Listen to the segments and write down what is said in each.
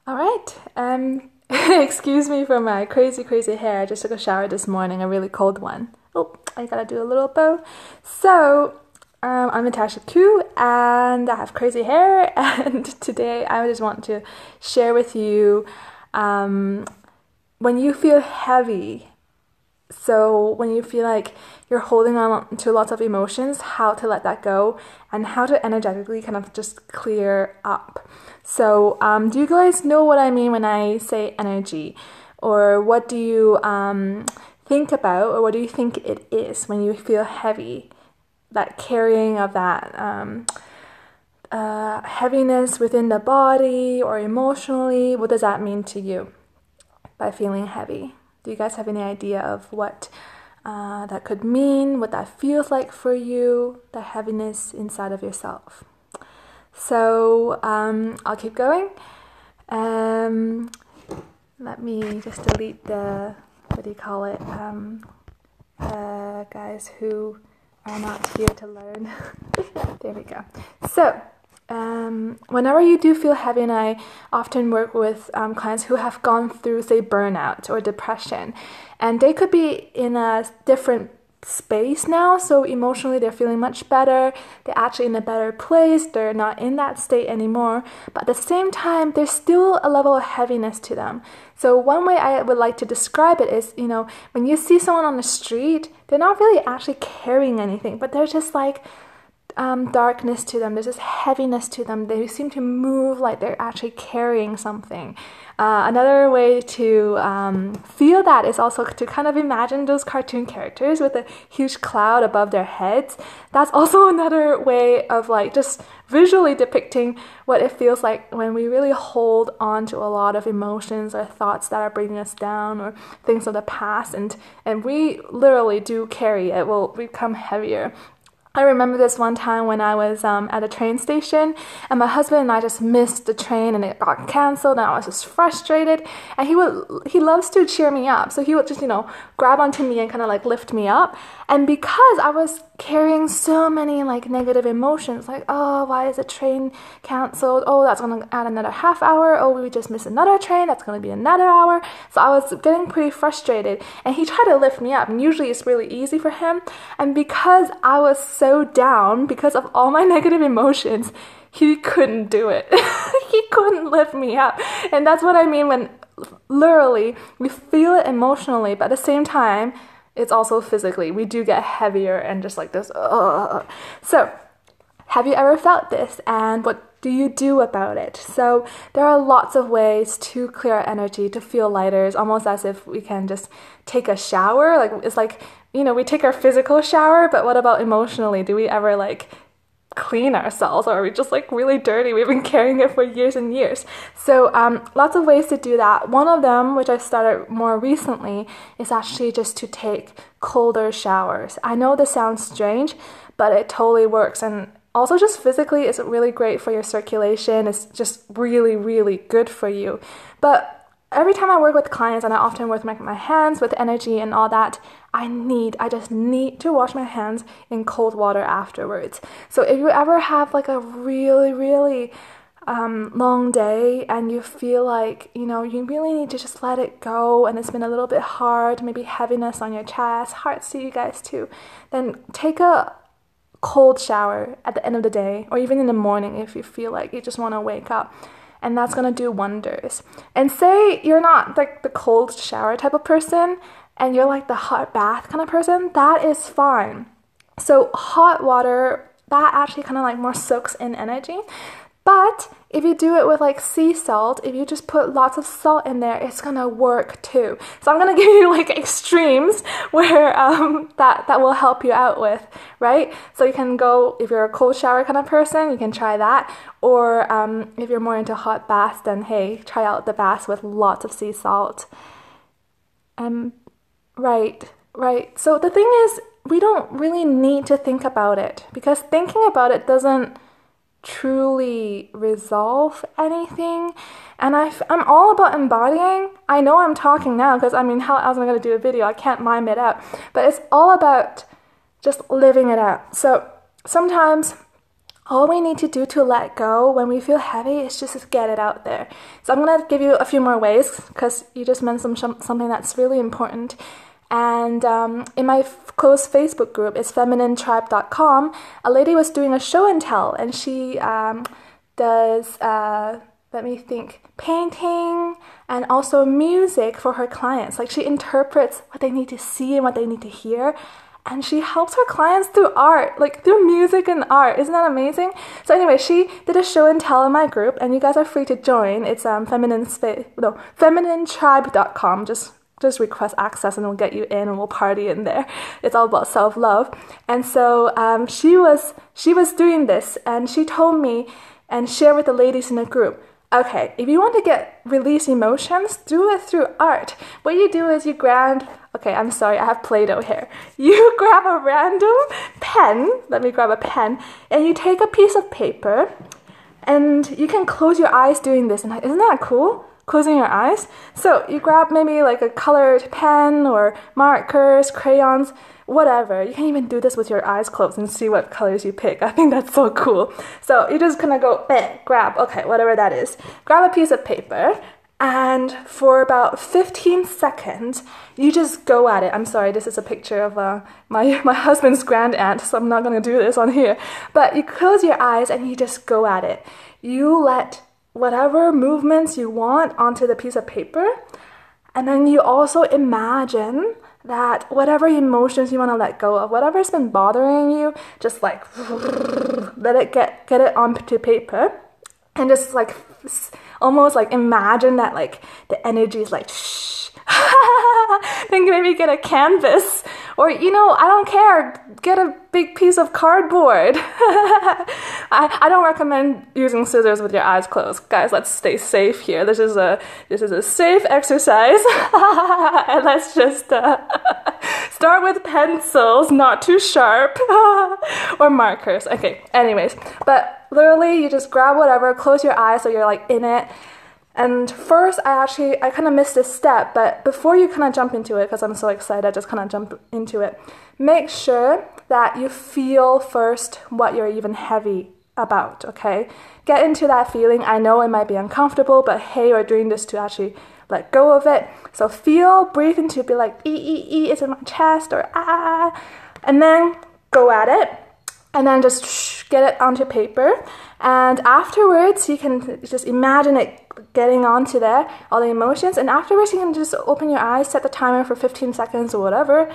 All right. Excuse me for my crazy hair. I just took a shower this morning, a really cold one. Oh, I gotta do a little bow. So, I'm Natasha Koo, and I have crazy hair. And today, I just want to share with you when you feel heavy. So when you feel like you're holding on to lots of emotions, how to let that go and how to energetically kind of just clear up. So do you guys know what I mean when I say energy? Or what do you think about, or what do you think it is when you feel heavy? That carrying of that heaviness within the body or emotionally, what does that mean to you by feeling heavy? Do you guys have any idea of what that could mean, what that feels like for you, the heaviness inside of yourself? So I'll keep going. Let me just delete the, what do you call it, guys who are not here to learn. There we go. So whenever you do feel heavy, and I often work with clients who have gone through, say, burnout or depression, and they could be in a different space now, so emotionally they're feeling much better, they're actually in a better place, they're not in that state anymore, but at the same time there's still a level of heaviness to them. So one way I would like to describe it is, when you see someone on the street, they're not really actually carrying anything, but they're just like darkness to them, there's this heaviness to them, they seem to move like they're actually carrying something. Another way to feel that is also to kind of imagine those cartoon characters with a huge cloud above their heads. That's also another way of like just visually depicting what it feels like when we really hold on to a lot of emotions or thoughts that are bringing us down, or things of the past, and we literally do carry it, will become heavier. I remember this one time when I was at a train station, and my husband and I just missed the train and it got cancelled, and I was just frustrated, and he loves to cheer me up, so he would just grab onto me and kind of like lift me up. And because I was carrying so many like negative emotions, like, oh, why is the train cancelled? Oh, that's gonna add another half hour. Oh, we just missed another train, that's gonna be another hour. So I was getting pretty frustrated, and he tried to lift me up, and usually it's really easy for him. And because I was so down because of all my negative emotions, he couldn't do it. He couldn't lift me up. And that's what I mean when literally we feel it emotionally, but at the same time it's also physically, we do get heavier and just like this. So have you ever felt this, and what do you do about it? So there are lots of ways to clear our energy, to feel lighter. It's almost as if we can just take a shower. Like it's like, we take our physical shower, but what about emotionally? Do we ever like clean ourselves, or are we just like really dirty? We've been carrying it for years and years. So lots of ways to do that. One of them, which I started more recently, is actually just to take colder showers. I know this sounds strange, but it totally works. And also just physically, it's really great for your circulation. It's just really, really good for you. But every time I work with clients, and I often work with my hands with energy and all that, I just need to wash my hands in cold water afterwards. So if you ever have like a really, really long day, and you feel like, you really need to just let it go, and it's been a little bit hard, maybe heaviness on your chest, hearts to you guys too, then take a cold shower at the end of the day, or even in the morning if you feel like you just want to wake up. And that's going to do wonders. And say you're not like the cold shower type of person, and you're like the hot bath kind of person, that is fine. So hot water, that actually kind of like more soaks in energy. But if you do it with like sea salt, if you just put lots of salt in there, it's gonna work too. So I'm gonna give you like extremes where that will help you out with, right? So you can go, if you're a cold shower kind of person, you can try that. Or if you're more into hot baths, then hey, try out the baths with lots of sea salt. Right. So the thing is, we don't really need to think about it, because thinking about it doesn't truly resolve anything. And I'm all about embodying. I know I'm talking now because how else am I going to do a video? I can't mime it out. But it's all about just living it out. So sometimes all we need to do to let go when we feel heavy is just get it out there. So I'm going to give you a few more ways because you just mentioned something that's really important. And in my close Facebook group, it's femininetribe.com, a lady was doing a show and tell, and she does, let me think, painting and also music for her clients. Like she interprets what they need to see and what they need to hear. And she helps her clients through art, like through music and art. Isn't that amazing? So anyway, she did a show and tell in my group, and you guys are free to join. It's femininetribe.com. Just request access and we'll get you in and we'll party in there. It's all about self-love. And so she was doing this, and she told me and shared with the ladies in the group, okay, if you want to release emotions, do it through art. What you do is you grab, okay, I'm sorry, I have Play-Doh here. You grab a random pen, let me grab a pen, and you take a piece of paper, and you can close your eyes doing this. And isn't that cool? Closing your eyes. So you grab maybe like a colored pen or markers, crayons, whatever. You can even do this with your eyes closed and see what colors you pick. I think that's so cool. So you just kind of go, grab, okay, whatever that is. Grab a piece of paper, and for about 15 seconds, you just go at it. I'm sorry, this is a picture of my husband's grand aunt, so I'm not going to do this on here. But you close your eyes and you just go at it. You let whatever movements you want onto the piece of paper, and then you also imagine that whatever emotions you want to let go of, whatever's been bothering you, just like let it get it onto paper, and just like almost like imagine that like the energy is like shh. Then maybe get a canvas, or I don't care, get a big piece of cardboard. I don't recommend using scissors with your eyes closed, guys. Let's stay safe here. This is a safe exercise, and let's just start with pencils, not too sharp, or markers. Okay. Anyways, but literally, you just grab whatever, close your eyes so you're like in it. And first, I kind of missed this step, but before you kind of jump into it, because I'm so excited, I just kind of jump into it, make sure that you feel first what you're even heavy about, okay? Get into that feeling. I know it might be uncomfortable, but hey, we're doing this to actually let go of it. So breathe into it, be like, it's in my chest, or ah, and then go at it. And then just get it onto paper. And afterwards, you can just imagine it getting onto there, all the emotions. And afterwards, you can just open your eyes, set the timer for 15 seconds or whatever,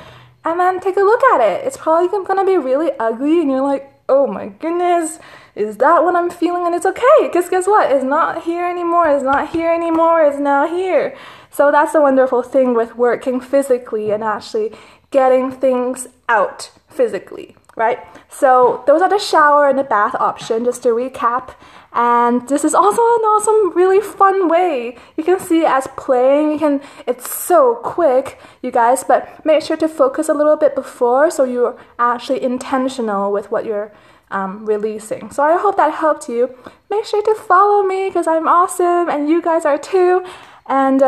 and then take a look at it. It's probably going to be really ugly, and you're like, oh my goodness, is that what I'm feeling? And it's okay, because guess what? It's not here anymore. It's not here anymore. It's now here. So that's the wonderful thing with working physically and actually getting things out physically. Right? So those are the shower and the bath option, just to recap. And this is also an awesome, really fun way. You can see it as playing. It's so quick, you guys, but make sure to focus a little bit before so you're actually intentional with what you're releasing. So I hope that helped you. Make sure to follow me because I'm awesome and you guys are too. And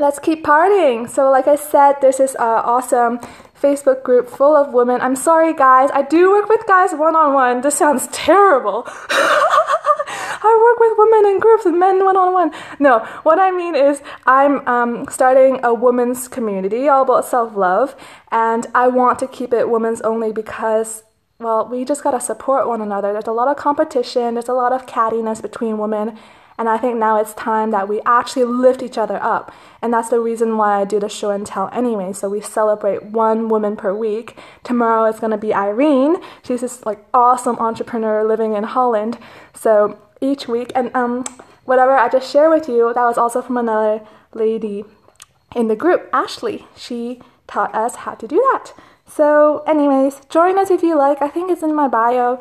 let's keep partying. So like I said, this is awesome Facebook group full of women. I'm sorry, guys. I do work with guys one-on-one. This sounds terrible. I work with women in groups and men one-on-one. No, what I mean is I'm starting a women's community all about self-love, and I want to keep it women's only because, well, we just gotta support one another. There's a lot of competition. There's a lot of cattiness between women. And I think now it's time that we actually lift each other up. And that's the reason why I do the show and tell anyway. So we celebrate one woman per week. Tomorrow it's going to be Irene. She's this like awesome entrepreneur living in Holland. So each week, and whatever I just shared with you, that was also from another lady in the group, Ashley. She taught us how to do that. So anyways, join us if you like. I think it's in my bio.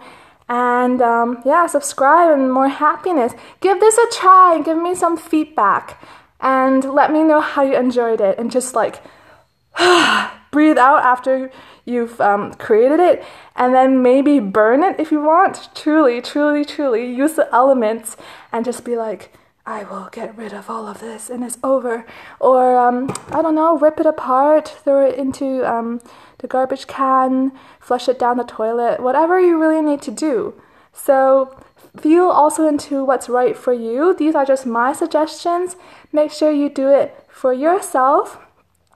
And yeah, subscribe and more happiness. Give this a try and give me some feedback. And let me know how you enjoyed it. And just like breathe out after you've created it. And then maybe burn it if you want. Truly, truly, truly use the elements and just be like, I will get rid of all of this and it's over. Or, I don't know, rip it apart, throw it into the garbage can, flush it down the toilet, whatever you really need to do. So feel also into what's right for you. These are just my suggestions. Make sure you do it for yourself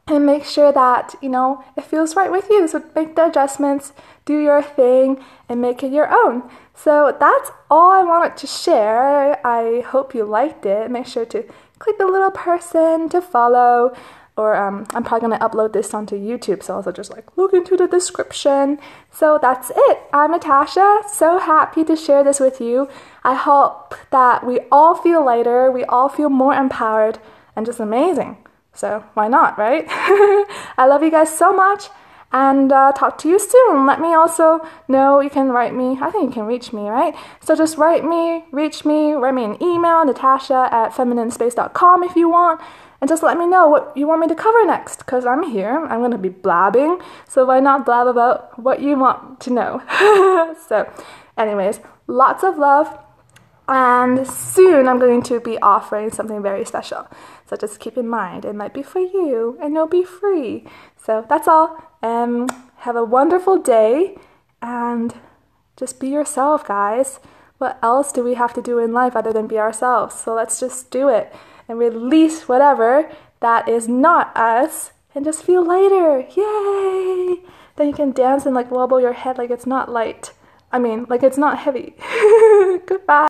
and make sure that, it feels right with you. So make the adjustments, do your thing, and make it your own. So that's all I wanted to share. I hope you liked it. Make sure to click the little person to follow, or I'm probably going to upload this onto YouTube, so also just look into the description. So that's it. I'm Natasha, so happy to share this with you. I hope that we all feel lighter, we all feel more empowered, and just amazing. So why not, right? I love you guys so much, and talk to you soon. Let me also know, you can write me, I think you can reach me, right? So just reach me an email, natasha@femininenspace.com if you want, and just let me know what you want me to cover next, because I'm here, I'm going to be blabbing, so why not blab about what you want to know? So anyways, lots of love, and soon I'm going to be offering something very special. So just keep in mind, it might be for you, and it'll be free. So that's all. Have a wonderful day, and just be yourself, guys. What else do we have to do in life other than be ourselves? So let's just do it and release whatever that is not us, and just feel lighter. Yay! Then you can dance and wobble your head like it's not light. Like it's not heavy. Goodbye.